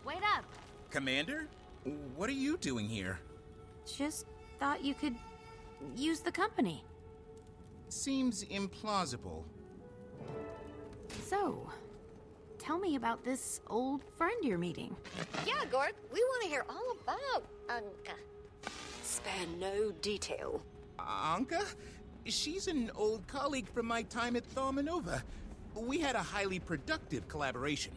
wait up. Commander? What are you doing here? Just thought you could use the company. Seems implausible. So, tell me about this old friend you're meeting. Yeah, Gork, we want to hear all about Ankka. Spare no detail. Ankka? She's an old colleague from my time at Thaumanova. We had a highly productive collaboration.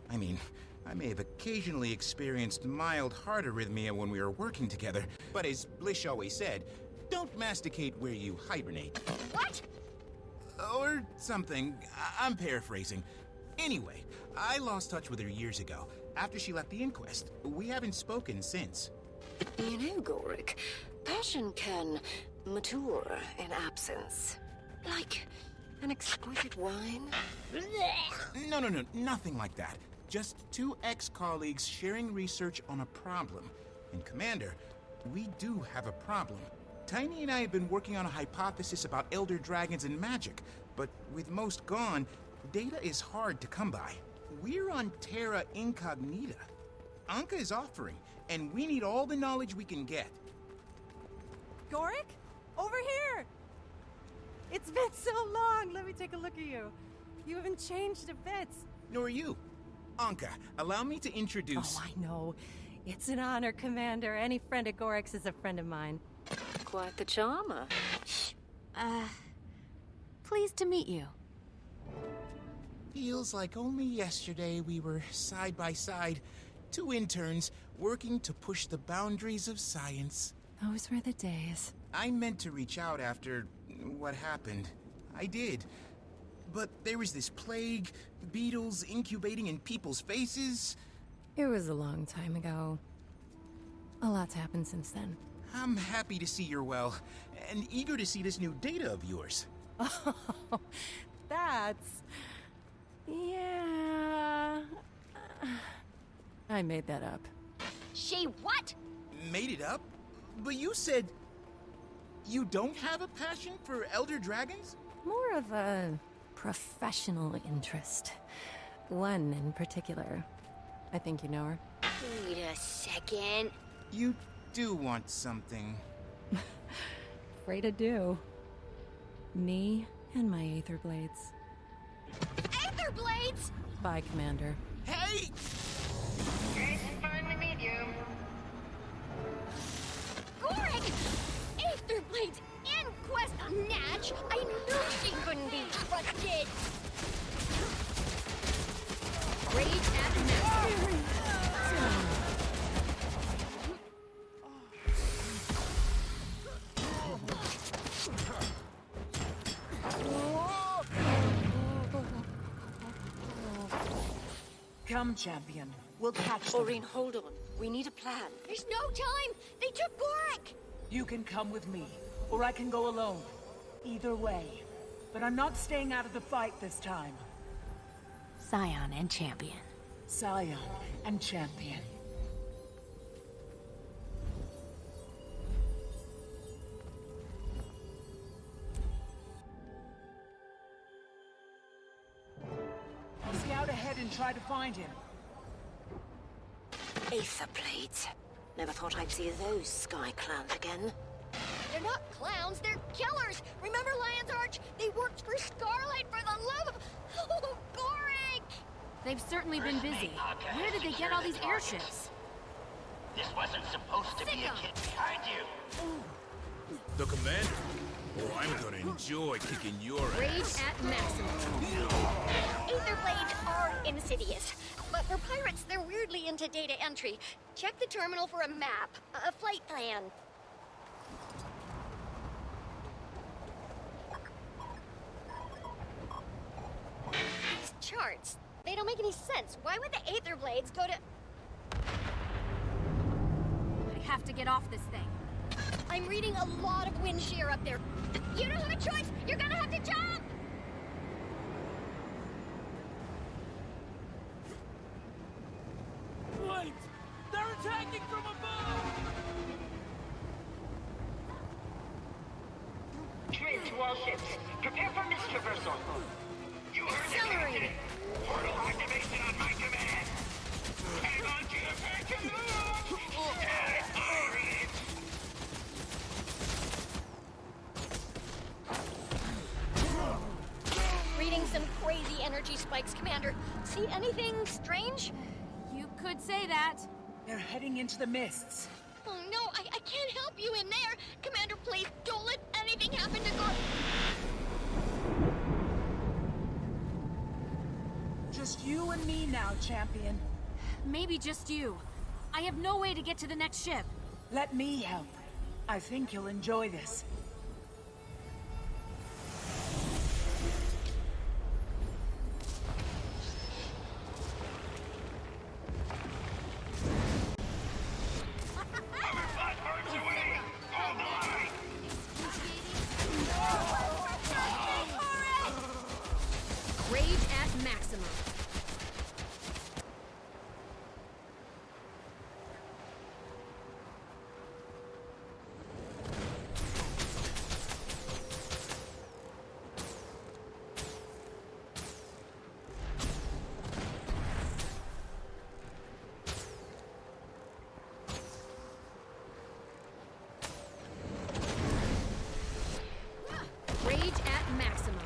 I mean, I may have occasionally experienced mild heart arrhythmia when we were working together, but as Blish always said, don't masticate where you hibernate. What? Or something. I'm paraphrasing. Anyway, I lost touch with her years ago, after she left the inquest. We haven't spoken since. You know, Gorrik, passion can mature in absence. Like an exquisite wine. No, nothing like that. Just two ex-colleagues sharing research on a problem. And Commander, we do have a problem. Tiny and I have been working on a hypothesis about Elder Dragons and magic, but with most gone, data is hard to come by. We're on Terra Incognita. Ankka is offering, and we need all the knowledge we can get. Gorrik? Over here! It's been so long! Let me take a look at you. You haven't changed a bit. Nor you. Ankka, allow me to introduce... Oh, I know. It's an honor, Commander. Any friend of Gorik's is a friend of mine. Quite the charmer. Pleased to meet you. Feels like only yesterday we were side by side, two interns working to push the boundaries of science. Those were the days. I meant to reach out after what happened. I did. But there was this plague, beetles incubating in people's faces. It was a long time ago. A lot's happened since then. I'm happy to see you're well, and eager to see this new data of yours. Oh, that's... Yeah... I made that up. She what? Made it up? But you said... you don't have a passion for Elder Dragons? More of a professional interest. One in particular. I think you know her. Wait a second. You do want something. Afraid I do. Me and my Aetherblades. Aetherblades? Bye, Commander. Hey! Jason finally meet you. Gorrik! Aetherblades! Inquest on Natch! I knew she couldn't be trusted! Rage at Natch! Come, champion. We'll catch them. Aurene, hold on. We need a plan. There's no time! They took Gorrik! You can come with me, or I can go alone. Either way. But I'm not staying out of the fight this time. Scion and Champion. Scion and champion. I'll scout ahead and try to find him. Aetherblades. Never thought I'd see those sky clowns again. They're not clowns, they're killers! Remember Lion's Arch? They worked for Starlight for the love of... Oh, Gorrik! They've certainly been busy. Where did they get all these airships? This wasn't supposed to be a kid behind you. The Commander? Oh, I'm gonna enjoy kicking your Rage ass. at maximum. Aetherblades are insidious, but for pirates, they're weirdly into data entry. Check the terminal for a map, a flight plan. These charts, they don't make any sense. Why would the Aetherblades go to... I have to get off this thing. I'm reading a lot of wind shear up there. You don't have a choice! You're gonna have to jump! Wait! They're attacking from above! Trid to all ships. Prepare for mist traversal. You heard it, Accelerating. Captain. Portal activation on my command. Hang on anything strange? You could say that. They're heading into the mists. Oh no, I can't help you in there! Commander, please, don't let anything happen to Gorrik! Just you and me now, champion. Maybe just you. I have no way to get to the next ship. Let me help. I think you'll enjoy this. Rage at maximum. Rage at maximum.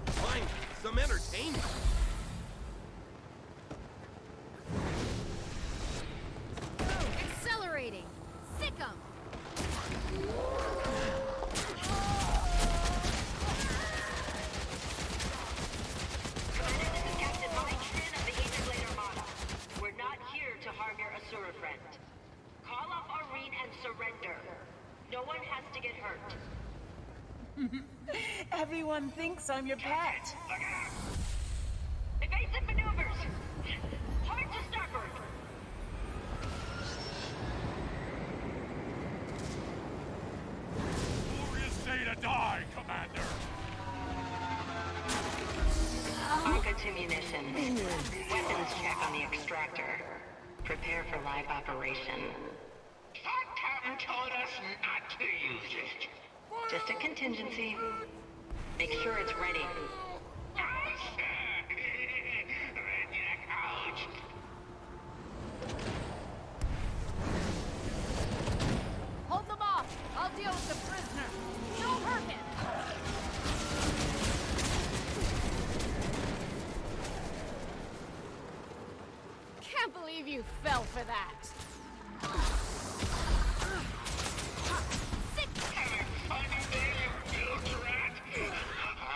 Find some entertainment. Accelerating. Sick 'em. Commander, this is Captain Mike of the Aetherblade Armada. We're not here to harm your Asura friend. Call up Aurene and surrender. No one has to get hurt. Everyone thinks I'm your pet. Look out! Evasive maneuvers! Hard to starboard! Glorious day to die, Commander! Ankka to munitions. Weapons check on the extractor. Prepare for live operation. Captain told us not to use it. Just a contingency. Make sure it's ready. Redneck out. Hold them off. I'll deal with the prisoner. Don't hurt him. Can't believe you fell for that.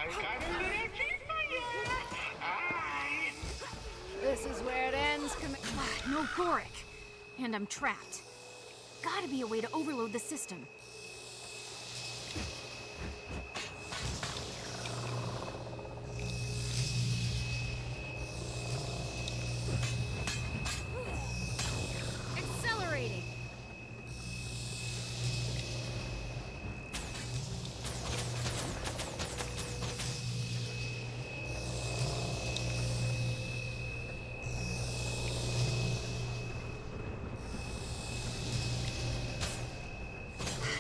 I've got a little treat for you. Aye. This is where it ends. No Gorrik. And I'm trapped. Gotta be a way to overload the system. Accelerating.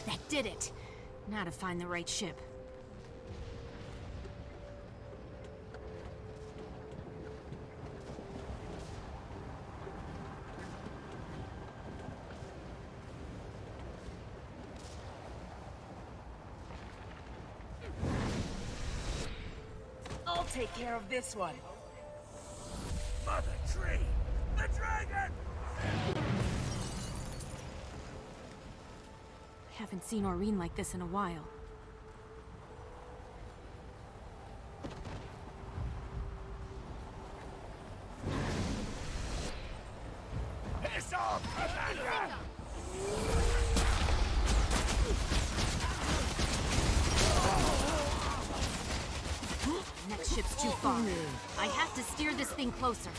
That did it. Now to find the right ship. I'll take care of this one. Mother Tree! The dragon! Haven't seen Aurene like this in a while. Piss off, Commander! Next ship's too far. I have to steer this thing closer.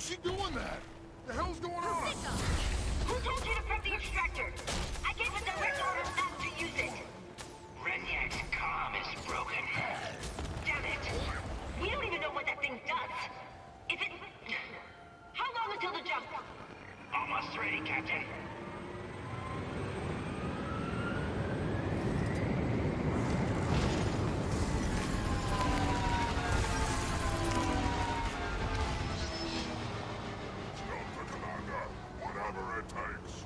How's she doing that? The hell's going on? Who told you to prep the extractor? I gave a direct order not to use it. Renyak's comm is broken. Damn it. We don't even know what that thing does. Is it... How long until the jump? Almost ready, Captain. Jump to Commander, whatever it takes.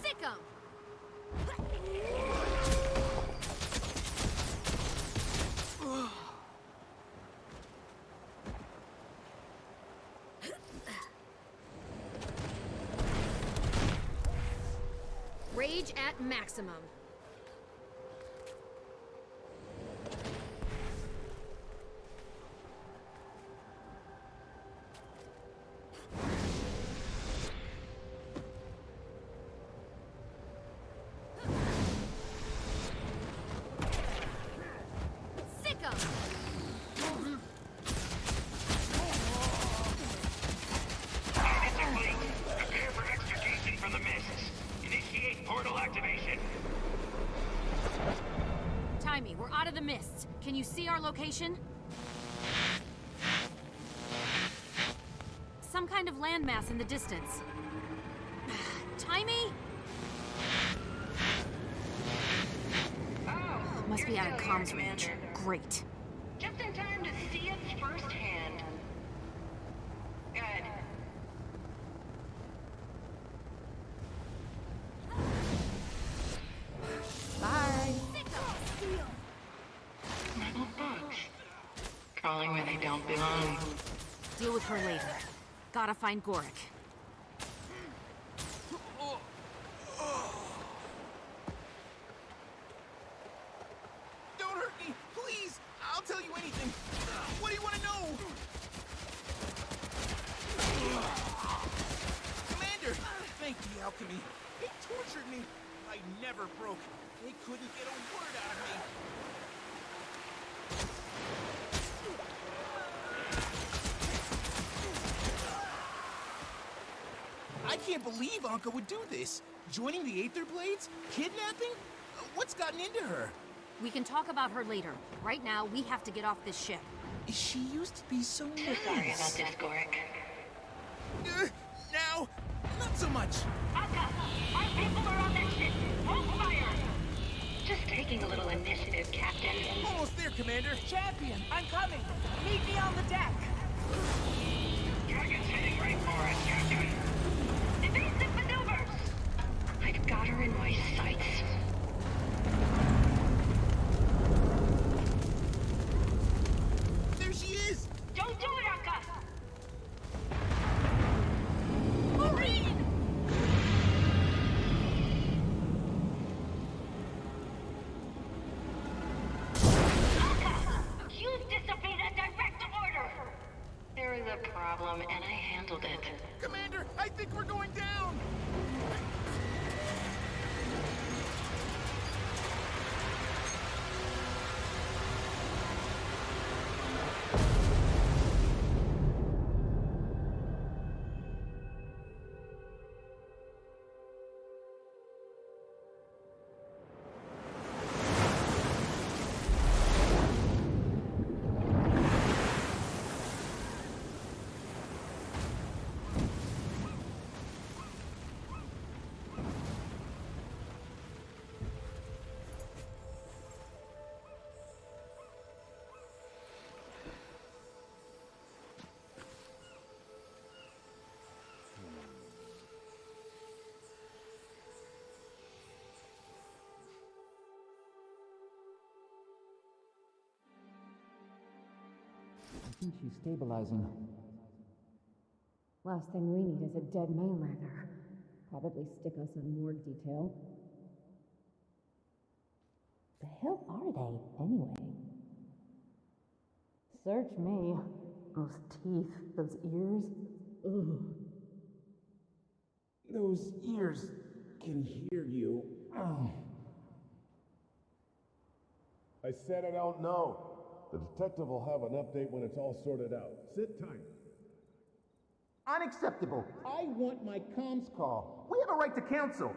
Sick 'em! Rage at maximum. Sick 'em! Aetherblade, prepare for extrication from the mists. Initiate portal activation. Timey, we're out of the mists. Can you see our location? Some kind of landmass in the distance. Timey? Oh, Must you're be out of still here, comms range. Commander. Great. Just in time to see us firsthand. Good. Bye. Little bugs. Crawling where they don't belong. Deal with her later. Gotta find Gorrik. Don't hurt me, please! I'll tell you anything. What do you want to know? Commander! Thank the alchemy. They tortured me. I never broke. They couldn't get a word out of me. I can't believe Ankka would do this. Joining the Aetherblades? Kidnapping? What's gotten into her? We can talk about her later. Right now, we have to get off this ship. She used to be so Sorry about nice. this, Gorrik. Now, not so much. Ankka, our people are on that ship. Hold fire. Just taking a little initiative, Captain. Almost there, Commander. Champion, I'm coming. Meet me on the deck. Dragon's heading right for us, Captain. Evasive maneuvers. I've got her in my sights. There she is. Don't do it, Ankka. Aurene! Ankka, you've disobeyed a direct order. There is a problem, and I handled it. Commander, I think we're going down. I think she's stabilizing. Last thing we need is a dead mainlander. Probably stick us on morgue detail. The hell are they, anyway? Search me. Those teeth, those ears. Ugh. Those ears can hear you. Oh. I said I don't know. The detective will have an update when it's all sorted out. Sit tight. Unacceptable. I want my comms call. We have a right to counsel.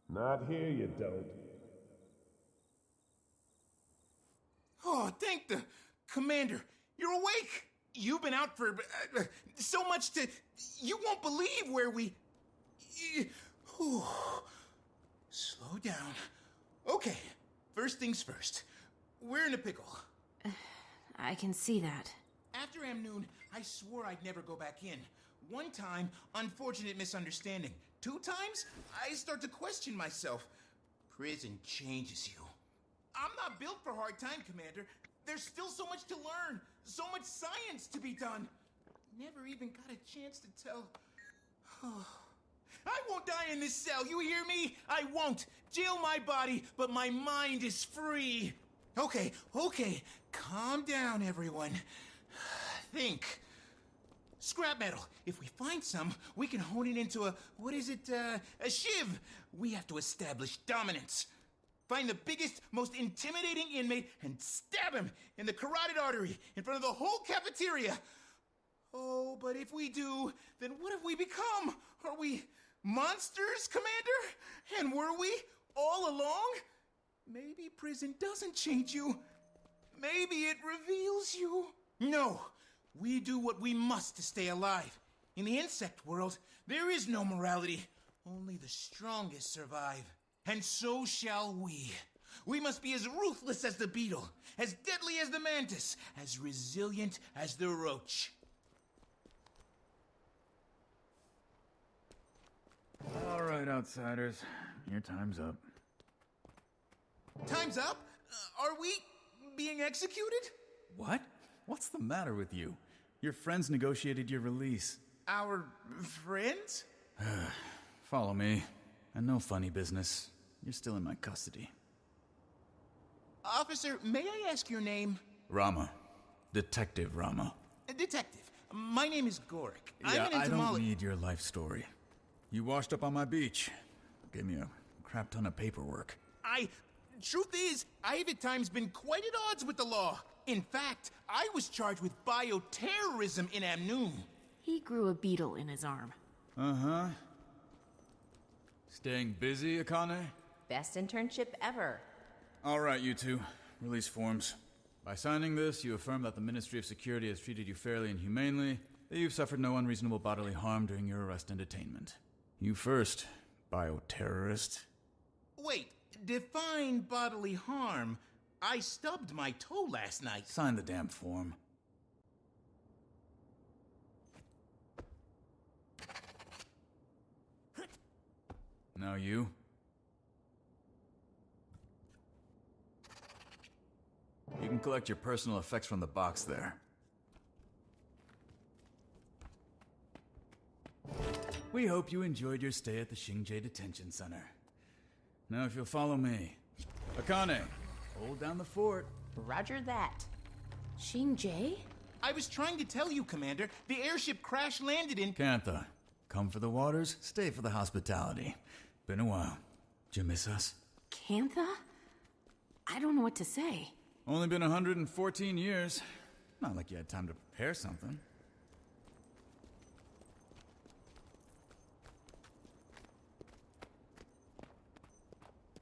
Not here, you don't. Oh, thank the Commander. You're awake. You've been out for so much to... You won't believe where we... Slow down. Okay, first things first. We're in a pickle. I can see that. After Amnoon, I swore I'd never go back in. One time, unfortunate misunderstanding. 2 times, I start to question myself. Prison changes you. I'm not built for hard time, Commander. There's still so much to learn, so much science to be done. Never even got a chance to tell. I won't die in this cell, you hear me? I won't. Jail my body, but my mind is free. Okay, calm down, everyone. Think. Scrap metal. If we find some, we can hone it into a shiv. We have to establish dominance. Find the biggest, most intimidating inmate and stab him in the carotid artery in front of the whole cafeteria. Oh, but if we do, then what have we become? Are we monsters, Commander? And were we all along? Maybe prison doesn't change you. Maybe it reveals you. No, we do what we must to stay alive. In the insect world, there is no morality. Only the strongest survive. And so shall we. We must be as ruthless as the beetle, as deadly as the mantis, as resilient as the roach. All right, outsiders. Your time's up. Time's up? Are we being executed? What? What's the matter with you? Your friends negotiated your release. Our friends? Follow me. And no funny business. You're still in my custody. Officer, may I ask your name? Rama. Detective Rama. Detective. My name is Gorrik. Yeah, I'm an I don't need your life story. You washed up on my beach. Gave me a crap ton of paperwork. Truth is, I have at times been quite at odds with the law. In fact, I was charged with bioterrorism in Amnoon. He grew a beetle in his arm. Uh-huh. Staying busy, Akane? Best internship ever. All right, you two. Release forms. By signing this, you affirm that the Ministry of Security has treated you fairly and humanely, that you've suffered no unreasonable bodily harm during your arrest and detainment. You first, bioterrorist. Wait, define bodily harm. I stubbed my toe last night. Sign the damn form. Now you. You can collect your personal effects from the box there. We hope you enjoyed your stay at the Xingjie Detention Center. Now if you'll follow me. Akane, hold down the fort. Roger that. Xingjie? I was trying to tell you, Commander. The airship crash-landed in... Kantha, come for the waters, stay for the hospitality. Been a while. Did you miss us? Kantha? I don't know what to say. Only been 114 years. Not like you had time to prepare something.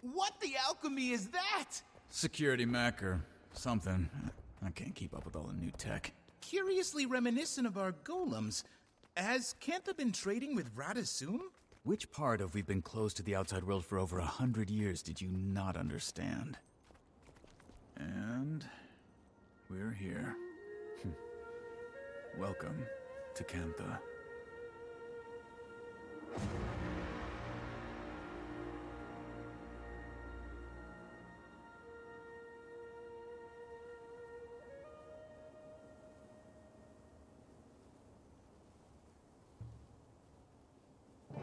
What the alchemy is that? Security mech or something. I can't keep up with all the new tech. Curiously reminiscent of our golems. Has Kantha been trading with Radasum? Which part of we've been closed to the outside world for over 100 years did you not understand? And we're here. Welcome to Kantha.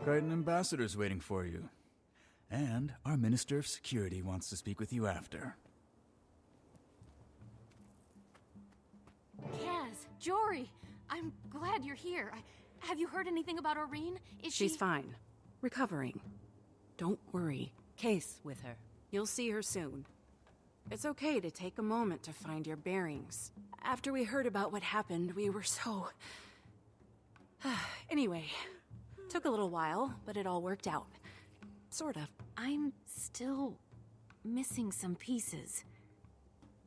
Quite an ambassador's waiting for you. And our Minister of Security wants to speak with you after. Kaz, Jory, I'm glad you're here. Have you heard anything about Aurene? Is she... She's fine. Recovering. Don't worry. Case with her. You'll see her soon. It's okay to take a moment to find your bearings. After we heard about what happened, we were so... Anyway, took a little while, but it all worked out. Sort of. I'm still missing some pieces.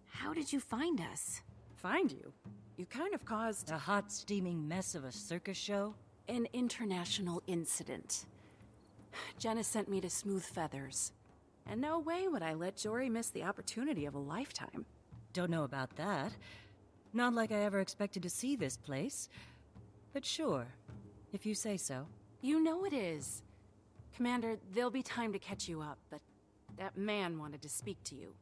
How did you find us? Find you? You kind of caused... A hot, steaming mess of a circus show? An international incident. Jenna sent me to Smooth Feathers. And no way would I let Jory miss the opportunity of a lifetime. Don't know about that. Not like I ever expected to see this place. But sure, if you say so. You know it is. Commander, there'll be time to catch you up, but that man wanted to speak to you.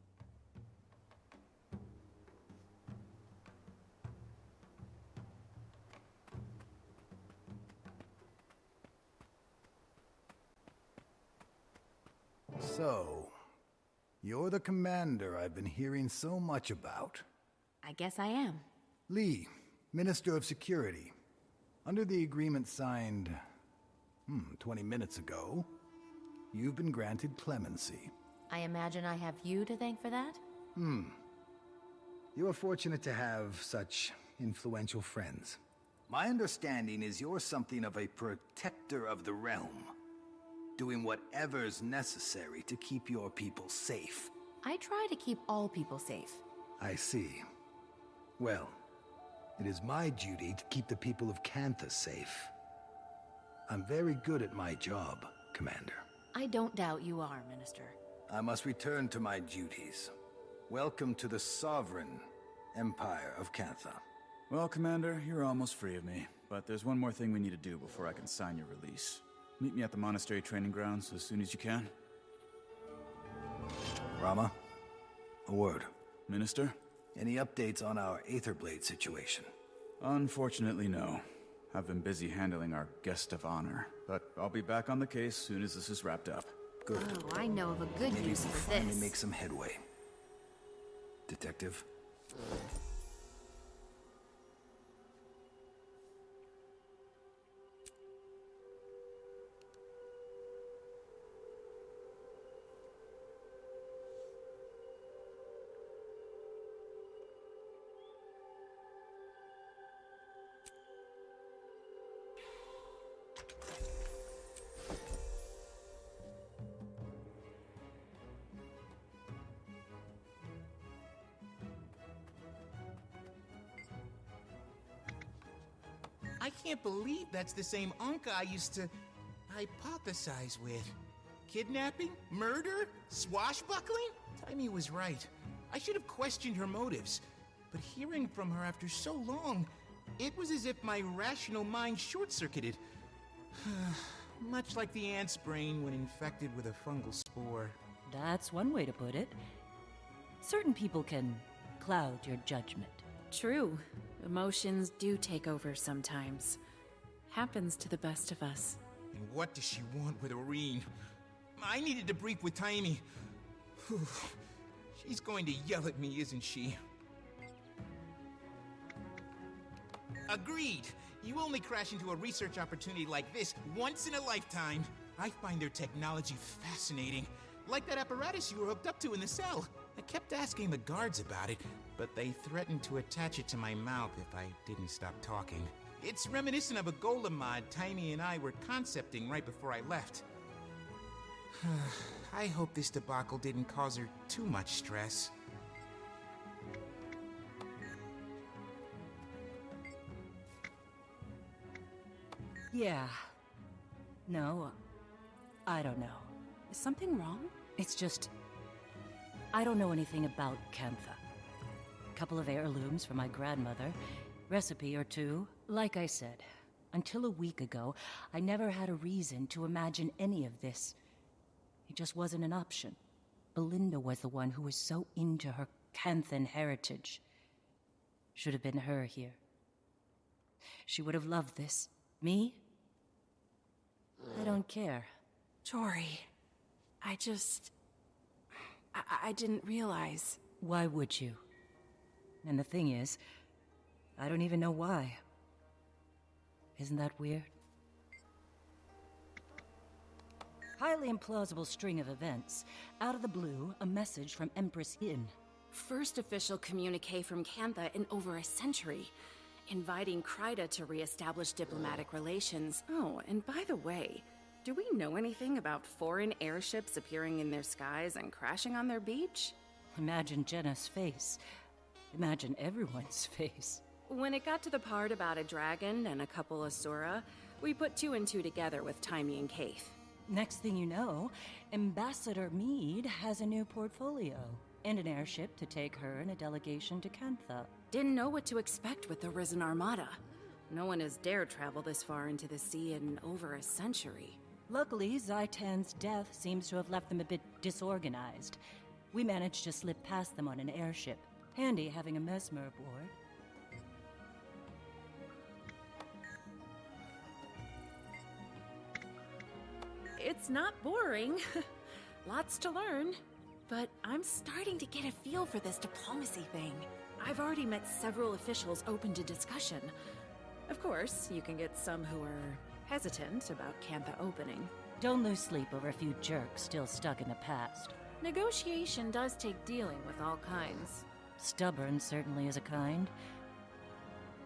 So, you're the commander I've been hearing so much about. I guess I am. Lee, Minister of Security. Under the agreement signed, 20 minutes ago, you've been granted clemency. I imagine I have you to thank for that? You are fortunate to have such influential friends. My understanding is you're something of a protector of the realm, doing whatever's necessary to keep your people safe. I try to keep all people safe. I see. Well, it is my duty to keep the people of Cantha safe. I'm very good at my job, Commander. I don't doubt you are, Minister. I must return to my duties. Welcome to the sovereign Empire of Cantha. Well, Commander, you're almost free of me. But there's one more thing we need to do before I can sign your release. Meet me at the monastery training grounds as soon as you can. Rama, a word. Minister? Any updates on our Aetherblade situation? Unfortunately, no. I've been busy handling our guest of honor, but I'll be back on the case soon as this is wrapped up. Good. Oh, I know of a good Maybe use we'll for finally this. make some headway. Detective? I can't believe that's the same Ankka I used to hypothesize with. Kidnapping? Murder? Swashbuckling? Taimi was right. I should have questioned her motives. But hearing from her after so long, it was as if my rational mind short-circuited. Much like the ant's brain when infected with a fungal spore. That's one way to put it. Certain people can cloud your judgment. True. Emotions do take over sometimes. Happens to the best of us. And what does she want with Aurene? I needed to brief with Taimi. She's going to yell at me, isn't she? Agreed. You only crash into a research opportunity like this once in a lifetime. I find their technology fascinating. Like that apparatus you were hooked up to in the cell. I kept asking the guards about it, but they threatened to attach it to my mouth if I didn't stop talking. It's reminiscent of a golem mod Taimi and I were concepting right before I left. I hope this debacle didn't cause her too much stress. Yeah. No, I don't know. Is something wrong? It's just... I don't know anything about Cantha. Couple of heirlooms for my grandmother, recipe or two. Like I said, until a week ago, I never had a reason to imagine any of this. It just wasn't an option. Belinda was the one who was so into her Canthan heritage. Should have been her here. She would have loved this. Me? I don't care. Jory, I didn't realize. Why would you? And the thing is, I don't even know why. Isn't that weird? Highly implausible string of events. Out of the blue, a message from Empress Yin. First official communique from Cantha in over a century, inviting Kryda to re-establish diplomatic relations. Oh, and by the way, do we know anything about foreign airships appearing in their skies and crashing on their beach? Imagine Jenna's face. Imagine everyone's face. When it got to the part about a dragon and a couple Asura, we put 2 and 2 together with Timey and Kaith. Next thing you know, Ambassador Meade has a new portfolio. And an airship to take her and a delegation to Cantha. Didn't know what to expect with the risen Armada. No one has dared travel this far into the sea in over a century. Luckily, Zaitan's death seems to have left them a bit disorganized. We managed to slip past them on an airship. Handy having a mesmer aboard. It's not boring. Lots to learn. But I'm starting to get a feel for this diplomacy thing. I've already met several officials open to discussion. Of course, you can get some who are hesitant about Cantha opening. Don't lose sleep over a few jerks still stuck in the past. Negotiation does take dealing with all kinds. Stubborn certainly is a kind.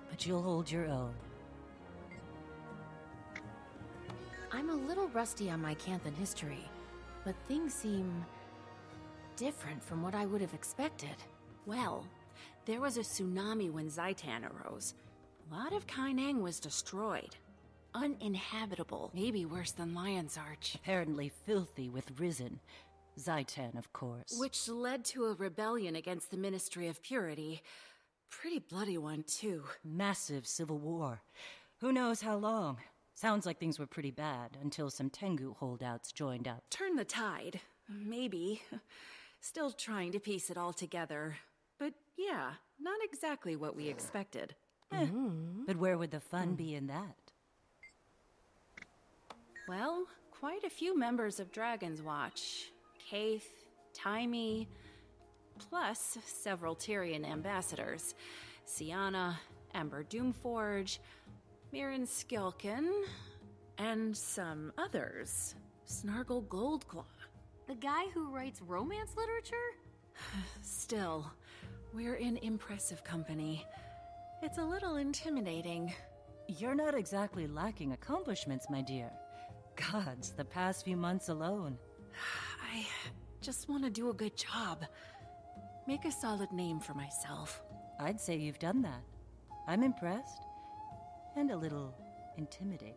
But you'll hold your own. I'm a little rusty on my Canthan history, but things seem different from what I would have expected. Well, there was a tsunami when Zaitan arose. A lot of Kainang was destroyed. Uninhabitable, maybe worse than Lion's Arch. Apparently filthy with Risen. Zaitan, of course. Which led to a rebellion against the Ministry of Purity. Pretty bloody one, too. Massive civil war. Who knows how long? Sounds like things were pretty bad until some Tengu holdouts joined up. Turn the tide. Maybe. Still trying to piece it all together. But yeah, not exactly what we expected. But where would the fun be in that? Well, quite a few members of Dragon's Watch. Kaith, Timey, plus several Tyrian ambassadors. Sienna, Amber Doomforge, Mirren Skilkin, and some others. Snargle Goldclaw. The guy who writes romance literature? Still, we're in impressive company. It's a little intimidating. You're not exactly lacking accomplishments, my dear. Gods, the past few months alone. I just want to do a good job. Make a solid name for myself. I'd say you've done that. I'm impressed. And a little intimidated.